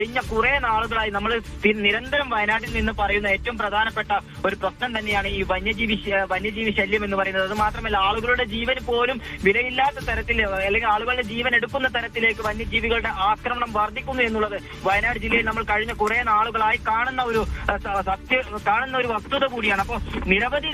കഴിഞ്ഞ കുറെ നാളുകളായി നമ്മൾ നിരന്തരം വയനാട്ടിൽ നിന്ന് പറയുന്ന ഏറ്റവും പ്രധാനപ്പെട്ട ഒരു പ്രശ്നം തന്നെയാണ് ഈ വന്യജീവി ശല്യം എന്ന് പറയുന്നത്. അത് മാത്രമല്ല, ആളുകളുടെ ജീവന് പോലും വിലയില്ലാത്ത തരത്തിൽ അല്ലെങ്കിൽ ആളുകളുടെ ജീവൻ എടുക്കുന്ന തരത്തിലേക്ക് വന്യജീവികളുടെ ആക്രമണം വർദ്ധിക്കുന്നു എന്നുള്ളത് വയനാട് ജില്ലയിൽ നമ്മൾ കഴിഞ്ഞ കുറെ നാളുകളായി കാണുന്ന ഒരു വസ്തുത കൂടിയാണ്. അപ്പോൾ നിരവധി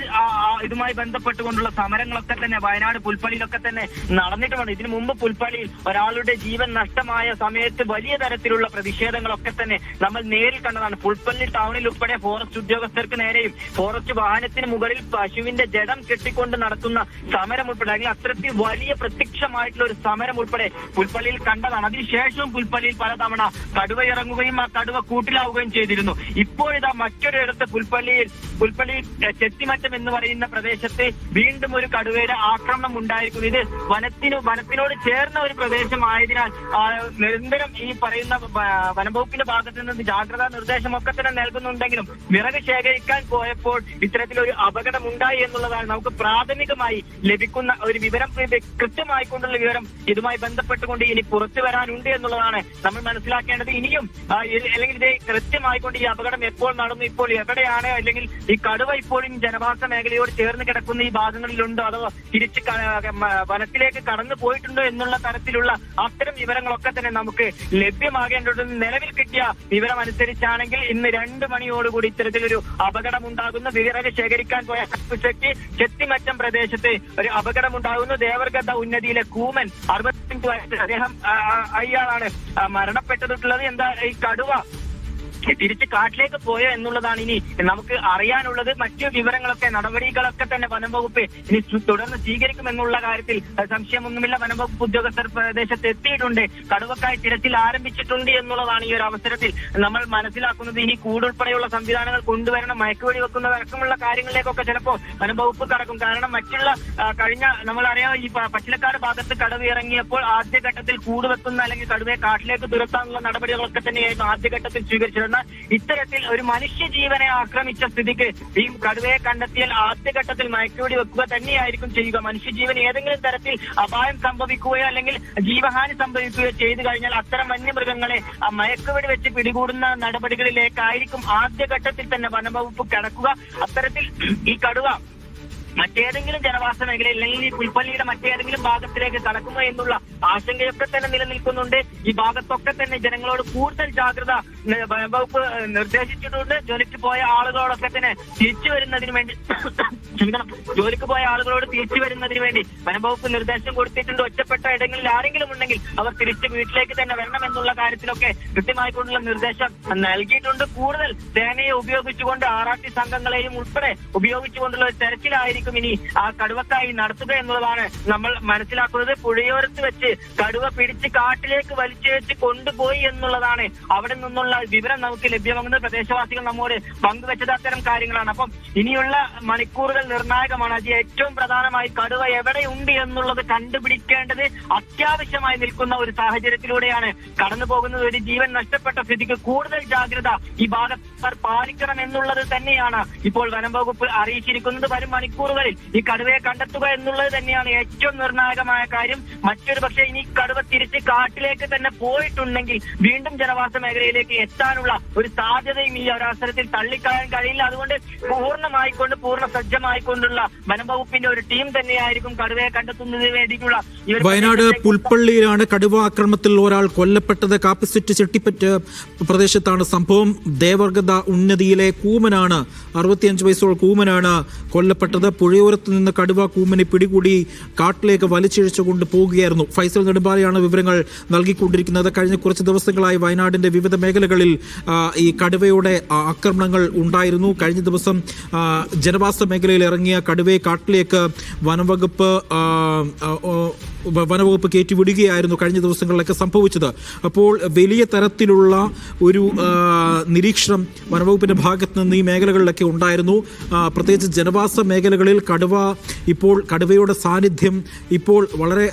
ഇതുമായി ബന്ധപ്പെട്ടുകൊണ്ടുള്ള സമരങ്ങളൊക്കെ തന്നെ വയനാട് പുൽപ്പള്ളിയിലൊക്കെ തന്നെ നടന്നിട്ടുമുണ്ട്. ഇതിനു മുമ്പ് പുൽപ്പള്ളിയിൽ ഒരാളുടെ ജീവൻ നഷ്ടമായ സമയത്ത് വലിയ തരത്തിലുള്ള പ്രതിഷേധങ്ങളൊക്കെ തന്നെ നമ്മൾ നേരിൽ കണ്ടതാണ്. പുൽപ്പള്ളി ടൗണിൽ ഉൾപ്പെടെ ഫോറസ്റ്റ് ഉദ്യോഗസ്ഥർക്ക് നേരെയും ഫോറസ്റ്റ് വാഹനത്തിന് മുകളിൽ പശുവിന്റെ ജഡം കെട്ടിക്കൊണ്ട് നടത്തുന്ന സമരം ഉൾപ്പെടെ അല്ലെങ്കിൽ അത്തരത്തിൽ വലിയ പ്രത്യക്ഷമായിട്ടുള്ള ഒരു സമരം ഉൾപ്പെടെ പുൽപ്പള്ളിയിൽ കണ്ടതാണ്. അതിനുശേഷവും പുൽപ്പള്ളിയിൽ പലതവണ കടുവ ഇറങ്ങുകയും ആ കടുവ കൂട്ടിലാവുകയും ചെയ്തിരുന്നു. ഇപ്പോഴിതാ മറ്റൊരിടത്ത് പുൽപ്പള്ളി ചെത്തിമറ്റം എന്ന് പറയുന്ന പ്രദേശത്ത് വീണ്ടും ഒരു കടുവയുടെ ആക്രമണം ഉണ്ടായിരിക്കുന്നു. ഇത് വനത്തിനോട് ചേർന്ന ഒരു പ്രദേശമായതിനാൽ നിരന്തരം ഈ പറയുന്ന വനംവകുപ്പിന്റെ ഭാഗത്ത് നിന്ന് ജാഗ്രതാ നിർദ്ദേശമൊക്കെ തന്നെ നൽകുന്നുണ്ടെങ്കിലും വിറക് ശേഖരിക്കാൻ പോയപ്പോൾ ഇത്തരത്തിലൊരു അപകടം ഉണ്ടായി എന്നുള്ളതാണ് നമുക്ക് പ്രാഥമികമായി ലഭിക്കുന്ന ഒരു വിവരം. കൃത്യമായിക്കൊണ്ടുള്ള വിവരം ഇതുമായി ബന്ധപ്പെട്ടുകൊണ്ട് ഇനി പുറത്തു വരാനുണ്ട് എന്നുള്ളതാണ് നമ്മൾ മനസ്സിലാക്കേണ്ടത്. ഇനിയും അല്ലെങ്കിൽ ഇത് കൃത്യമായിക്കൊണ്ട് ഈ അപകടം എപ്പോൾ നടന്നു, ഇപ്പോൾ എവിടെയാണ്, അല്ലെങ്കിൽ ഈ കടുവ ഇപ്പോഴും ജനവാസ മേഖലയോട് ചേർന്ന് കിടക്കുന്ന ഈ ഭാഗങ്ങളിലുണ്ടോ അതോ തിരിച്ച് വനത്തിലേക്ക് കടന്നു പോയിട്ടുണ്ടോ എന്നുള്ള തരത്തിലുള്ള അത്തരം വിവരങ്ങളൊക്കെ തന്നെ നമുക്ക് ലഭ്യമാകേണ്ടതുണ്ട്. നിലവിൽ കിട്ടിയ വിവരം അനുസരിച്ചാണെങ്കിൽ ഇന്ന് 2 മണിയോടുകൂടി ഇത്തരത്തിലൊരു അപകടം ഉണ്ടാകുന്നു. വിവരങ്ങൾ ശേഖരിക്കാൻ പോയ ചെത്തിമറ്റം പ്രദേശത്ത് ഒരു അപകടം ഉണ്ടാകുന്നു. ദേവർഗത ഉന്നതിയിലെ കൂമൻ 65 വയസ്സ് അയാളാണ് മരണപ്പെട്ടിട്ടുള്ളത്. എന്താ ഈ കടുവ തിരിച്ച് കാട്ടിലേക്ക് പോയോ എന്നുള്ളതാണ് ഇനി നമുക്ക് അറിയാനുള്ളത്. മറ്റു വിവരങ്ങളൊക്കെ നടപടികളൊക്കെ തന്നെ വനംവകുപ്പ് ഇനി തുടർന്ന് സ്വീകരിക്കുമെന്നുള്ള കാര്യത്തിൽ സംശയമൊന്നുമില്ല. വനംവകുപ്പ് ഉദ്യോഗസ്ഥർ പ്രദേശത്ത് എത്തിയിട്ടുണ്ട്. കടുവക്കായി തിരച്ചിൽ ആരംഭിച്ചിട്ടുണ്ട് എന്നുള്ളതാണ് ഈ ഒരു അവസരത്തിൽ നമ്മൾ മനസ്സിലാക്കുന്നത്. ഇനി കൂടുൾപ്പെടെയുള്ള സംവിധാനങ്ങൾ കൊണ്ടുവരണം. മയക്കുവെടി വെക്കുന്നതടക്കമുള്ള കാര്യങ്ങളിലേക്കൊക്കെ ചിലപ്പോൾ വനംവകുപ്പ് കടക്കും. കാരണം മറ്റുള്ള കഴിഞ്ഞ നമ്മളറിയാം ഈ പച്ചിലക്കാട് ഭാഗത്ത് കടുവ ഇറങ്ങിയപ്പോൾ ആദ്യഘട്ടത്തിൽ കൂട് വെക്കുന്ന അല്ലെങ്കിൽ കടുവയെ കാട്ടിലേക്ക് തുരത്താനുള്ള നടപടികളൊക്കെ തന്നെയായിരുന്നു ആദ്യഘട്ടത്തിൽ സ്വീകരിച്ചത്. ഇത്തരത്തിൽ ഒരു മനുഷ്യജീവനെ ആക്രമിച്ച സ്ഥിതിക്ക് ഈ കടുവയെ കണ്ടെത്തിയാൽ ആദ്യഘട്ടത്തിൽ മയക്കുവെടി വെക്കുക തന്നെയായിരിക്കും ചെയ്യുക. മനുഷ്യജീവൻ ഏതെങ്കിലും തരത്തിൽ അപായം സംഭവിക്കുകയോ അല്ലെങ്കിൽ ജീവഹാനി സംഭവിക്കുകയോ ചെയ്തു കഴിഞ്ഞാൽ അത്തരം വന്യമൃഗങ്ങളെ മയക്കുവെടി വെച്ച് പിടികൂടുന്ന നടപടികളിലേക്കായിരിക്കും ആദ്യഘട്ടത്തിൽ തന്നെ വനംവകുപ്പ് കടക്കുക. അത്തരത്തിൽ ഈ കടുവ മറ്റേതെങ്കിലും ജനവാസ മേഖല അല്ലെങ്കിൽ ഈ പുൽപ്പള്ളിയുടെ മറ്റേതെങ്കിലും ഭാഗത്തിലേക്ക് കടക്കുമോ എന്നുള്ള ആശങ്കയൊക്കെ തന്നെ നിലനിൽക്കുന്നുണ്ട്. ഈ ഭാഗത്തൊക്കെ തന്നെ ജനങ്ങളോട് കൂടുതൽ ജാഗ്രത വകുപ്പ് നിർദ്ദേശിച്ചിട്ടുണ്ട്. ജോലിക്ക് പോയ ആളുകളോടൊക്കെ തന്നെ തിരിച്ചു വരുന്നതിന് വേണ്ടി ജോലിക്ക് പോയ ആളുകളോട് തിരിച്ചു വരുന്നതിന് വേണ്ടി വനംവകുപ്പ് നിർദ്ദേശം കൊടുത്തിട്ടുണ്ട്. ഒറ്റപ്പെട്ട ഇടങ്ങളിൽ ആരെങ്കിലും ഉണ്ടെങ്കിൽ അവർ തിരിച്ച് വീട്ടിലേക്ക് തന്നെ വരണം എന്നുള്ള കാര്യത്തിലൊക്കെ കൃത്യമായിക്കൊണ്ടുള്ള നിർദ്ദേശം നൽകിയിട്ടുണ്ട്. കൂടുതൽ സേനയെ ഉപയോഗിച്ചുകൊണ്ട് RRT സംഘങ്ങളെയും ഉൾപ്പെടെ ഉപയോഗിച്ചുകൊണ്ടുള്ള ഒരു തെരച്ചിലായിരിക്കും ഇനി ആ കടുവക്കായി നടത്തുക എന്നുള്ളതാണ് നമ്മൾ മനസ്സിലാക്കുന്നത്. പുഴയോരത്ത് വെച്ച് കടുവ പിടിച്ച് കാട്ടിലേക്ക് വലിച്ചേച്ച് കൊണ്ടുപോയി എന്നുള്ളതാണ് അവിടെ നിന്നുള്ള വിവരം നമുക്ക് ലഭ്യമാകുന്നത്. പ്രദേശവാസികൾ നമ്മോട് പങ്കുവെച്ചത് അത്തരം കാര്യങ്ങളാണ്. അപ്പം ഇനിയുള്ള മണിക്കൂറുകൾ നിർണായകമാണ്. അത് ഏറ്റവും പ്രധാനമായി കടുവ എവിടെയുണ്ട് എന്നുള്ളത് കണ്ടുപിടിക്കേണ്ടത് അത്യാവശ്യമായി നിൽക്കുന്ന ഒരു സാഹചര്യത്തിലൂടെയാണ് കടന്നു പോകുന്നത്. ഒരു ജീവൻ നഷ്ടപ്പെട്ട സ്ഥിതിക്ക് കൂടുതൽ ജാഗ്രത ഈ ഭാഗത്ത് പാലിക്കണം എന്നുള്ളത് തന്നെയാണ് ഇപ്പോൾ വനംവകുപ്പ് അറിയിച്ചിരിക്കുന്നത്. വരും മണിക്കൂറുകളിൽ ഈ കടുവയെ കണ്ടെത്തുക എന്നുള്ളത് തന്നെയാണ് ഏറ്റവും നിർണായകമായ കാര്യം. മറ്റൊരു പക്ഷേ ഇനി കടുവ തിരിച്ച് കാട്ടിലേക്ക് തന്നെ പോയിട്ടുണ്ടെങ്കിൽ വീണ്ടും ജനവാസ മേഖലയിലേക്ക് എത്താനുള്ള ഒരു സാധ്യതയും ഈ ഒരവസരത്തിൽ തള്ളിക്കളയാൻ കഴിയില്ല. അതുകൊണ്ട് പൂർണ്ണ സജ്ജമായിക്കൊണ്ടുള്ള വനംവകുപ്പിന്റെ ഒരു ടീം തന്നെയായിരിക്കും കടുവയെ കണ്ടെത്തുന്നതിന് വേണ്ടിയിട്ടുള്ള. വയനാട് പുൽപ്പള്ളിയിലാണ് കടുവ ആക്രമണത്തിൽ ഒരാൾ കൊല്ലപ്പെട്ടത്. കാപ്പിസിറ്റ് ചെട്ടിപ്പറ്റ് പ്രദേശത്താണ് സംഭവം. ദേവർഗത ഉന്നതിയിലെ കൂമനാണ് 65 വയസ്സുള്ള കൂമനാണ് കൊല്ലപ്പെട്ടത്. പുഴയോരത്ത് നിന്ന് കടുവ കൂമനെ പിടികൂടി കാട്ടിലേക്ക് വലിച്ചിഴച്ചു കൊണ്ട് പോവുകയായിരുന്നു. ഫൈസൽ നെടുമ്പാലയാണ് വിവരങ്ങൾ നൽകിക്കൊണ്ടിരിക്കുന്നത്. കഴിഞ്ഞ കുറച്ച് ദിവസങ്ങളായി വയനാടിന്റെ വിവിധ മേഖലകളിൽ ഈ കടുവയുടെ ആക്രമണങ്ങൾ ഉണ്ടായിരുന്നു. കഴിഞ്ഞ ദിവസം ജനവാസ മേഖലയിൽ ഇറങ്ങിയ കടുവയെ കാട്ടിലേക്ക് വനവകുപ്പ് കയറ്റിവിടുകയായിരുന്നു കഴിഞ്ഞ ദിവസങ്ങളിലൊക്കെ സംഭവിച്ചത്. അപ്പോൾ വലിയ തരത്തിലുള്ള ഒരു നിരീക്ഷണം വനവകുപ്പിന്റെ ഭാഗത്ത് നിന്ന് ഈ മേഖലകളിലൊക്കെ ഉണ്ടായിരുന്നു. പ്രത്യേകിച്ച് ജനവാസ മേഖലകളിൽ സ്ഥലങ്ങളിൽ കടുവയുടെ സാന്നിധ്യം ഇപ്പോൾ വളരെ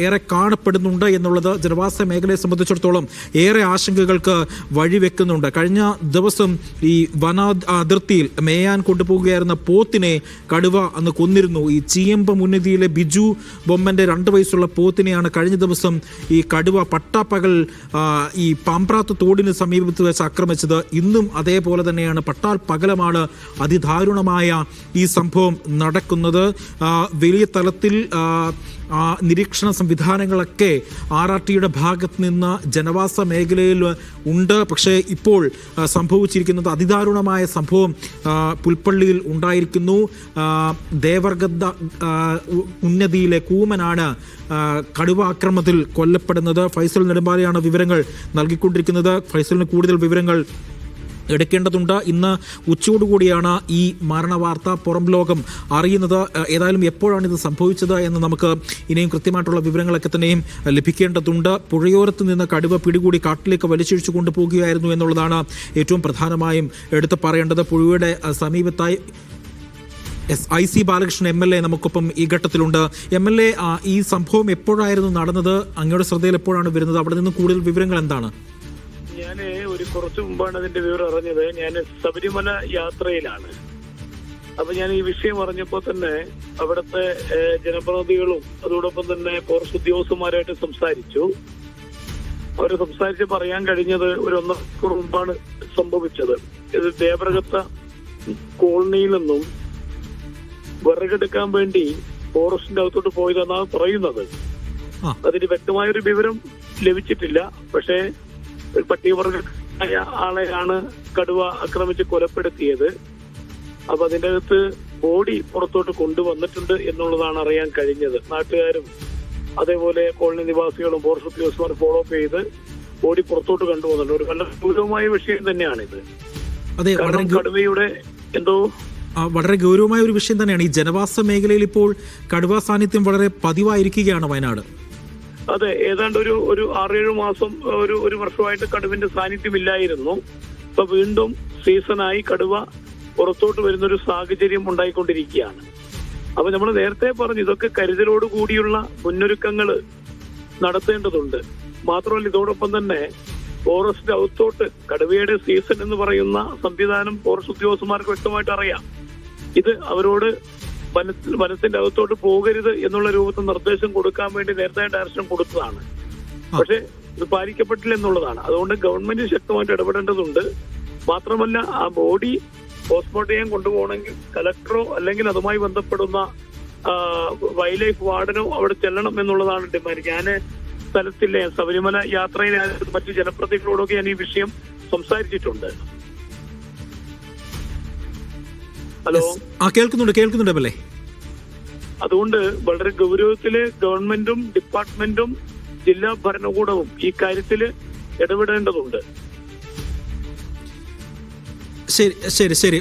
ഏറെ കാണപ്പെടുന്നുണ്ട് എന്നുള്ളത് ജനവാസ മേഖലയെ സംബന്ധിച്ചിടത്തോളം ഏറെ ആശങ്കകൾക്ക് വഴിവെക്കുന്നുണ്ട്. കഴിഞ്ഞ ദിവസം ഈ അതിർത്തിയിൽ മേയാൻ കൊണ്ടുപോകുകയായിരുന്ന പോത്തിനെ കടുവ അന്ന് കൊന്നിരുന്നു. ഈ ചീയമ്പം ഉന്നതിയിലെ ബിജു ബൊമ്മന്റെ 2 വയസ്സുള്ള പോത്തിനെയാണ് കഴിഞ്ഞ ദിവസം ഈ കടുവ പട്ടാപ്പകൽ ഈ പാമ്പ്രാത്ത് തോടിന് സമീപത്ത് വെച്ച് ആക്രമിച്ചത്. ഇന്നും അതേപോലെ തന്നെയാണ്, പട്ടാൽ പകലമാണ് അതിദാരുണമായ ഈ സംഭവം നടക്കുന്നത്. വലിയ തലത്തിൽ നിരീക്ഷണ സംവിധാനങ്ങളൊക്കെ RRTയുടെ ഭാഗത്ത് നിന്ന് ജനവാസ മേഖലയിൽ ഉണ്ട്. പക്ഷേ ഇപ്പോൾ സംഭവിച്ചിരിക്കുന്നത് അതിദാരുണമായ സംഭവം പുൽപ്പള്ളിയിൽ ഉണ്ടായിരിക്കുന്നു. ദേവർഗദ്ദ ഉന്നതിയിലെ കൂമനാണ് കടുവ ആക്രമണത്തിൽ കൊല്ലപ്പെടുന്നത്. ഫൈസൽ നെടുമ്പാലയാണ് വിവരങ്ങൾ നൽകിക്കൊണ്ടിരിക്കുന്നത്. ഫൈസലിന് കൂടുതൽ വിവരങ്ങൾ എടുക്കേണ്ടതുണ്ട്. ഇന്ന് ഉച്ചയോടുകൂടിയാണ് ഈ മരണവാർത്ത പുറം ലോകം അറിയുന്നത്. ഏതായാലും എപ്പോഴാണ് ഇത് സംഭവിച്ചത് എന്ന് നമുക്ക് ഇനിയും കൃത്യമായിട്ടുള്ള വിവരങ്ങളൊക്കെ തന്നെയും ലഭിക്കേണ്ടതുണ്ട്. പുഴയോരത്ത് നിന്ന് കടുവ പിടികൂടി കാട്ടിലേക്ക് വലിച്ചിഴിച്ചു കൊണ്ടുപോകുകയായിരുന്നു എന്നുള്ളതാണ് ഏറ്റവും പ്രധാനമായും എടുത്തു പറയേണ്ടത്. പുഴയുടെ സമീപത്തായി IC ബാലകൃഷ്ണൻ MLA നമുക്കൊപ്പം ഈ ഘട്ടത്തിലുണ്ട്. MLA, ഈ സംഭവം എപ്പോഴായിരുന്നു നടന്നത്? അങ്ങയുടെ ശ്രദ്ധയിൽ എപ്പോഴാണ് വരുന്നത്? അവിടെ നിന്ന് കൂടുതൽ വിവരങ്ങൾ എന്താണ്? ഞാൻ കുറച്ചു മുമ്പാണ് അതിന്റെ വിവരം അറിഞ്ഞത്. ഞാൻ ശബരിമല യാത്രയിലാണ്. അപ്പൊ ഞാൻ ഈ വിഷയം അറിഞ്ഞപ്പോ തന്നെ അവിടുത്തെ ജനപ്രതിനിധികളും അതോടൊപ്പം തന്നെ ഫോറസ്റ്റ് ഉദ്യോഗസ്ഥന്മാരായിട്ട് സംസാരിച്ചു. അവർ സംസാരിച്ച് പറയാൻ കഴിഞ്ഞത് ഒരു 1.5 മണിക്കൂർ മുമ്പാണ് സംഭവിച്ചത്. ഇത് ദേവരഗത്ത കോളനിയിൽ നിന്നും വിറകെടുക്കാൻ വേണ്ടി ഫോറസ്റ്റിന്റെ അകത്തോട്ട് പോയതെന്നാണ് പറയുന്നത്. അതിന് വ്യക്തമായൊരു വിവരം ലഭിച്ചിട്ടില്ല. പക്ഷേ ഒരു പട്ടികവർഗമായ ആളെയാണ് കടുവ ആക്രമിച്ച് കൊലപ്പെടുത്തിയത്. അപ്പൊ അതിന്റെ അകത്ത് ബോഡി പുറത്തോട്ട് കൊണ്ടുവന്നിട്ടുണ്ട് എന്നുള്ളതാണ് അറിയാൻ കഴിഞ്ഞത്. നാട്ടുകാരും അതേപോലെ കോളനി നിവാസികളും ഫോറസ്റ്റ് ഉദ്യോഗസ്ഥന്മാർ ഫോളോ അപ്പ് ചെയ്ത് ബോഡി പുറത്തോട്ട് കൊണ്ടുവന്നിട്ടുണ്ട്. ഒരു വളരെ ഗൗരവമായ വിഷയം തന്നെയാണിത്. കടുവയുടെ വളരെ ഗൗരവമായ ഒരു വിഷയം തന്നെയാണ്. ഈ ജനവാസ മേഖലയിൽ ഇപ്പോൾ കടുവ സാന്നിധ്യം വളരെ പതിവായിരിക്കുകയാണ് വയനാട്. അതെ, ഏതാണ്ട് ഒരു 6-7 മാസം ഒരു വർഷമായിട്ട് കടുവിന്റെ സാന്നിധ്യം ഇല്ലായിരുന്നു. ഇപ്പൊ വീണ്ടും സീസണായി കടുവ പുറത്തോട്ട് വരുന്നൊരു സാഹചര്യം ഉണ്ടായിക്കൊണ്ടിരിക്കുകയാണ്. അപ്പൊ നമ്മൾ നേരത്തെ പറഞ്ഞു, ഇതൊക്കെ കരുതലോട് കൂടിയുള്ള മുന്നൊരുക്കങ്ങൾ നടത്തേണ്ടതുണ്ട്. മാത്രമല്ല ഇതോടൊപ്പം തന്നെ ഫോറസ്റ്റ് അകത്തോട്ട് കടുവയുടെ സീസൺ എന്ന് പറയുന്ന സംവിധാനം ഫോറസ്റ്റ് ഉദ്യോഗസ്ഥന്മാർക്ക് വ്യക്തമായിട്ട് അറിയാം. ഇത് അവരോട് വനത്തിന്റെ അകത്തോട്ട് പോകരുത് എന്നുള്ള രൂപത്തിൽ നിർദ്ദേശം കൊടുക്കാൻ വേണ്ടി നേരത്തെ ഡയറക്ഷൻ കൊടുത്തതാണ്. പക്ഷെ ഇത് പാലിക്കപ്പെട്ടില്ല എന്നുള്ളതാണ്. അതുകൊണ്ട് ഗവൺമെന്റ് ശക്തമായിട്ട് ഇടപെടേണ്ടതുണ്ട്. മാത്രമല്ല ആ ബോഡി പോസ്റ്റ്മോർട്ടം ചെയ്യാൻ കൊണ്ടുപോകണമെങ്കിൽ കലക്ടറോ അല്ലെങ്കിൽ അതുമായി ബന്ധപ്പെടുന്ന വൈൽഡ് ലൈഫ് വാർഡനോ അവിടെ ചെല്ലണം എന്നുള്ളതാണ് ഡിമാൻഡ്. ഞാൻ സ്ഥലത്തില്ലേ, ശബരിമല യാത്രയിൽ മറ്റു ജനപ്രതിനിധികളോടൊക്കെ ഞാൻ ഈ വിഷയം സംസാരിച്ചിട്ടുണ്ട്. ഹലോ, കേൾക്കുന്നുണ്ട് അല്ലേ? അതുകൊണ്ട് വളരെ ഗൗരവത്തില് ഗവൺമെന്റും ഡിപ്പാർട്ട്മെന്റും ജില്ലാ ഭരണകൂടവും ഈ കാര്യത്തില് ഇടപെടേണ്ടതുണ്ട്. ശരി.